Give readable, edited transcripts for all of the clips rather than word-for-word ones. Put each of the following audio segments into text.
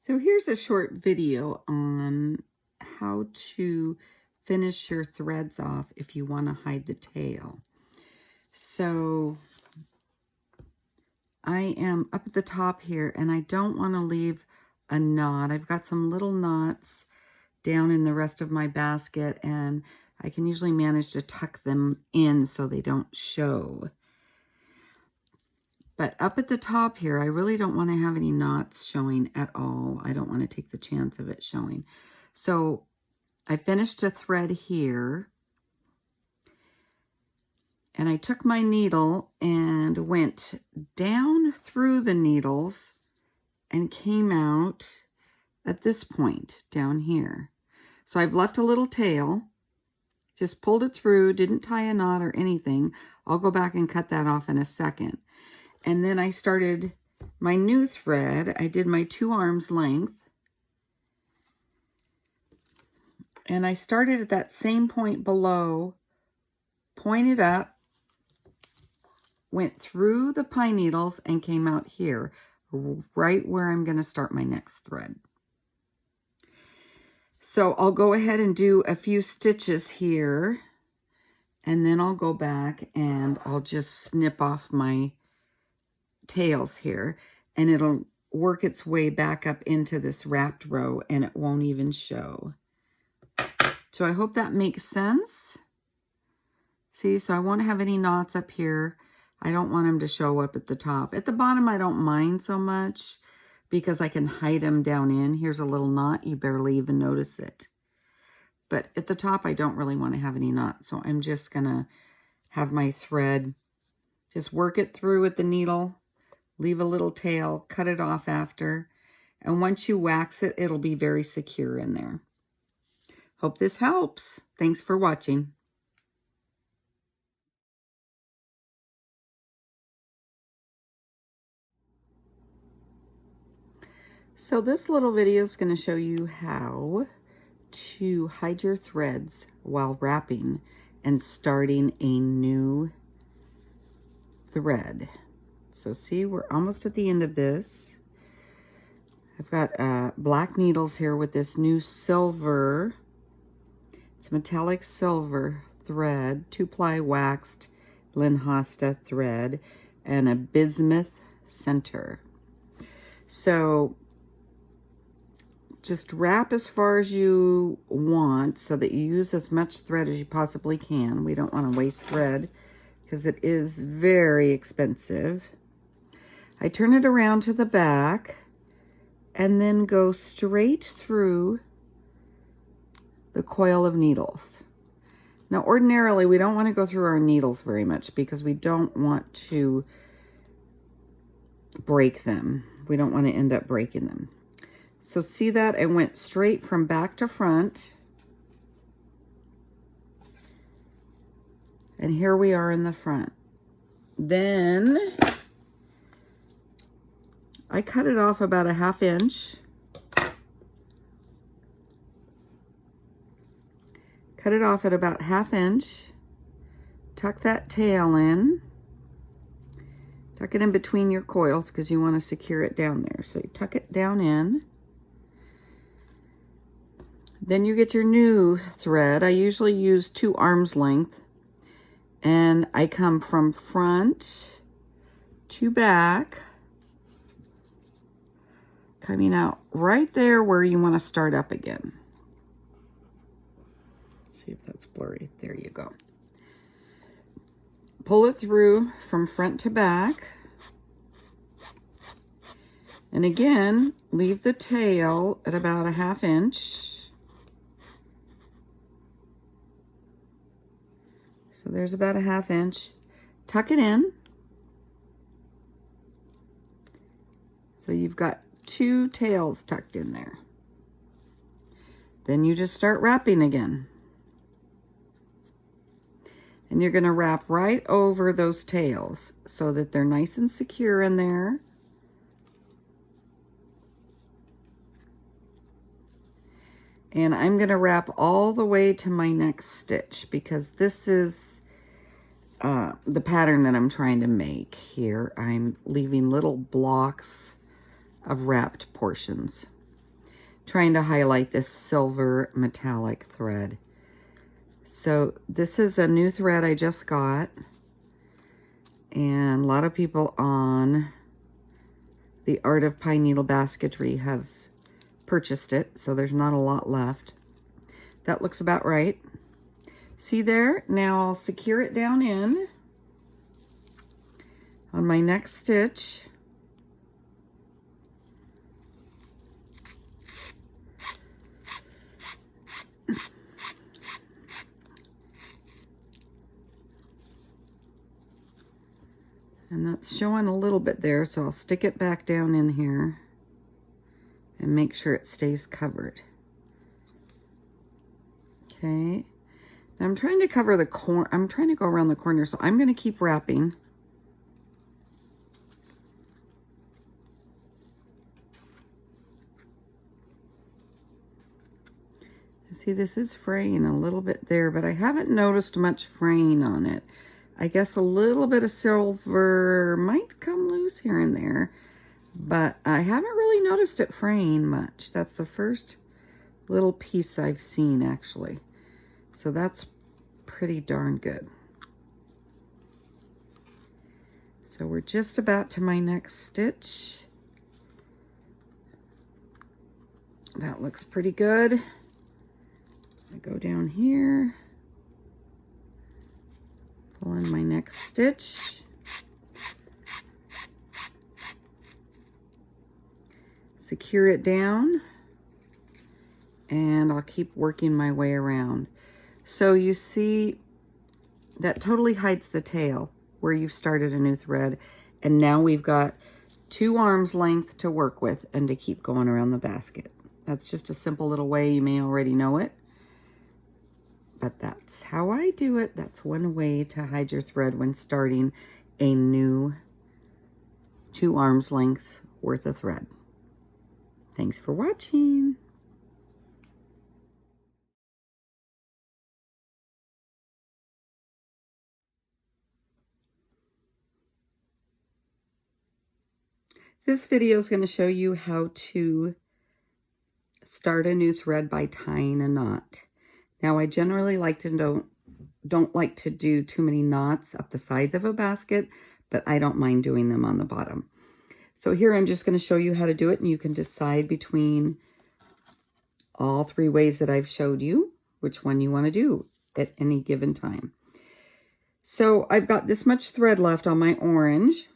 So here's a short video on how to finish your threads off if you want to hide the tail. So I am up at the top here and I don't want to leave a knot. I've got some little knots down in the rest of my basket and I can usually manage to tuck them in so they don't show. But up at the top here, I really don't want to have any knots showing at all. I don't want to take the chance of it showing. So I finished a thread here. And I took my needle and went down through the needles and came out at this point down here. So I've left a little tail, just pulled it through, didn't tie a knot or anything. I'll go back and cut that off in a second. And then I started my new thread. I did my 2 arms length. And I started at that same point below, pointed up, went through the pine needles and came out here, right where I'm going to start my next thread. So I'll go ahead and do a few stitches here, and then I'll go back and I'll just snip off my tails here, and it'll work its way back up into this wrapped row and it won't even show. So I hope that makes sense. See, so I won't have any knots up here. I don't want them to show up at the top. At the bottom, I don't mind so much because I can hide them down in. Here's a little knot. You barely even notice it. But at the top, I don't really want to have any knots. So I'm just going to have my thread, just work it through with the needle, leave a little tail, cut it off after. And once you wax it, it'll be very secure in there. Hope this helps. Thanks for watching. So this little video is going to show you how to hide your threads while wrapping and starting a new thread. So see, we're almost at the end of this. I've got black needles here with this new silver, it's metallic silver thread, 2-ply waxed Linhasta thread, and a bismuth center. So just wrap as far as you want so that you use as much thread as you possibly can. We don't want to waste thread because it is very expensive. I turn it around to the back and then go straight through the coil of needles. Now, ordinarily, we don't want to go through our needles very much because we don't want to break them. We don't want to end up breaking them. So see that? I went straight from back to front. And here we are in the front. Then I cut it off about a 1/2 inch. Cut it off at about 1/2 inch. Tuck that tail in. Tuck it in between your coils because you want to secure it down there. So you tuck it down in. Then you get your new thread. I usually use 2 arms length. And I come from front to back, coming out right there where you want to start up again. Let's see if that's blurry. There you go. Pull it through from front to back. And again, leave the tail at about a 1/2 inch. So there's about a 1/2 inch. Tuck it in. So you've got 2 tails tucked in there. Then you just start wrapping again. And you're going to wrap right over those tails so that they're nice and secure in there. And I'm going to wrap all the way to my next stitch because this is the pattern that I'm trying to make here. I'm leaving little blocks of wrapped portions. trying to highlight this silver metallic thread. So this is a new thread I just got, and a lot of people on the Art of Pineneedle Basketry have purchased it, so there's not a lot left. That looks about right. See there? Now I'll secure it down in on my next stitch. And that's showing a little bit there, so I'll stick it back down in here and make sure it stays covered. Okay. Now I'm trying to cover the corner. I'm trying to go around the corner, so I'm going to keep wrapping. See, this is fraying a little bit there, but I haven't noticed much fraying on it. I guess a little bit of silver might come loose here and there, but I haven't really noticed it fraying much. That's the first little piece I've seen, actually. So that's pretty darn good. So we're just about to my next stitch. That looks pretty good. I go down here. Pull in my next stitch. Secure it down. And I'll keep working my way around. So you see that totally hides the tail where you've started a new thread. And now we've got 2 arms length to work with and to keep going around the basket. That's just a simple little way. You may already know it, but that's how I do it. That's one way to hide your thread when starting a new 2 arms length worth of thread. Thanks for watching. This video is going to show you how to start a new thread by tying a knot. Now, I generally don't like to do too many knots up the sides of a basket, but I don't mind doing them on the bottom. So here I'm just going to show you how to do it, and you can decide between all 3 ways that I've showed you which one you want to do at any given time. So I've got this much thread left on my orange.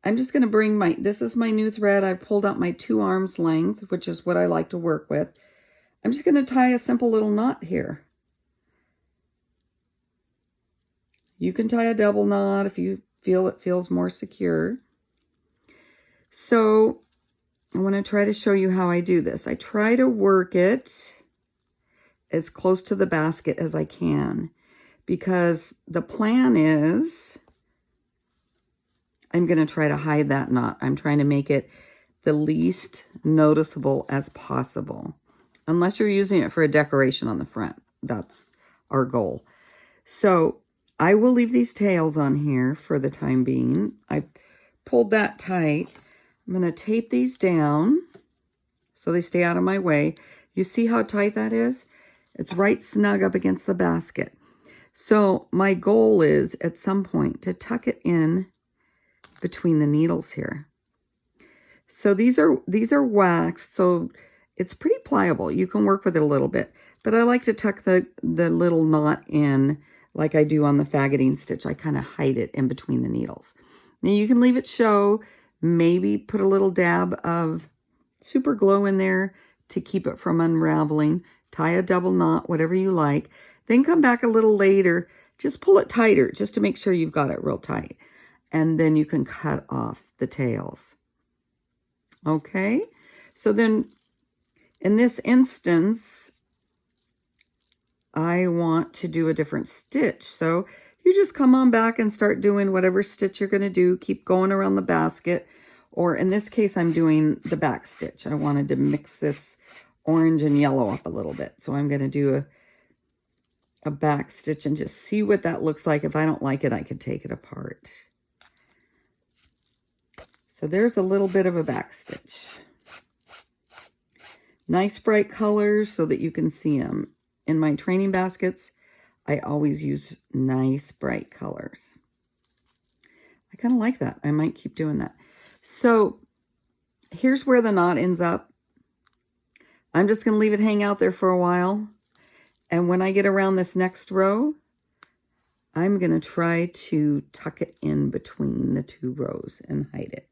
I'm just going to bring this is my new thread. I've pulled out my 2 arms length, which is what I like to work with. I'm just going to tie a simple little knot here. You can tie a double knot if you feel it feels more secure. So I want to try to show you how I do this. I try to work it as close to the basket as I can, because the plan is I'm going to try to hide that knot. I'm trying to make it the least noticeable as possible, unless you're using it for a decoration on the front. That's our goal. So I will leave these tails on here for the time being. I pulled that tight. I'm going to tape these down so they stay out of my way. You see how tight that is? It's right snug up against the basket. So my goal is at some point to tuck it in between the needles here. So these are waxed, so it's pretty pliable. You can work with it a little bit, but I like to tuck the little knot in like I do on the faggoting stitch. I kind of hide it in between the needles. Now you can leave it show, maybe put a little dab of super glue in there to keep it from unraveling, tie a double knot, whatever you like, then come back a little later, just pull it tighter just to make sure you've got it real tight. And then you can cut off the tails. Okay, so then in this instance, I want to do a different stitch. So you just come on back and start doing whatever stitch you're going to do. Keep going around the basket. Or in this case, I'm doing the back stitch. I wanted to mix this orange and yellow up a little bit. So I'm going to do a back stitch and just see what that looks like. If I don't like it, I could take it apart. So there's a little bit of a back stitch. Nice bright colors so that you can see them. In my training baskets, I always use nice bright colors. I kind of like that. I might keep doing that. So here's where the knot ends up. I'm just going to leave it hang out there for a while. And when I get around this next row, I'm going to try to tuck it in between the 2 rows and hide it.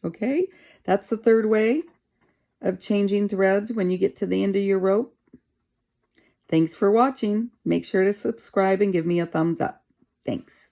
Okay, that's the third way of changing threads when you get to the end of your rope. Thanks for watching. Make sure to subscribe and give me a thumbs up. Thanks.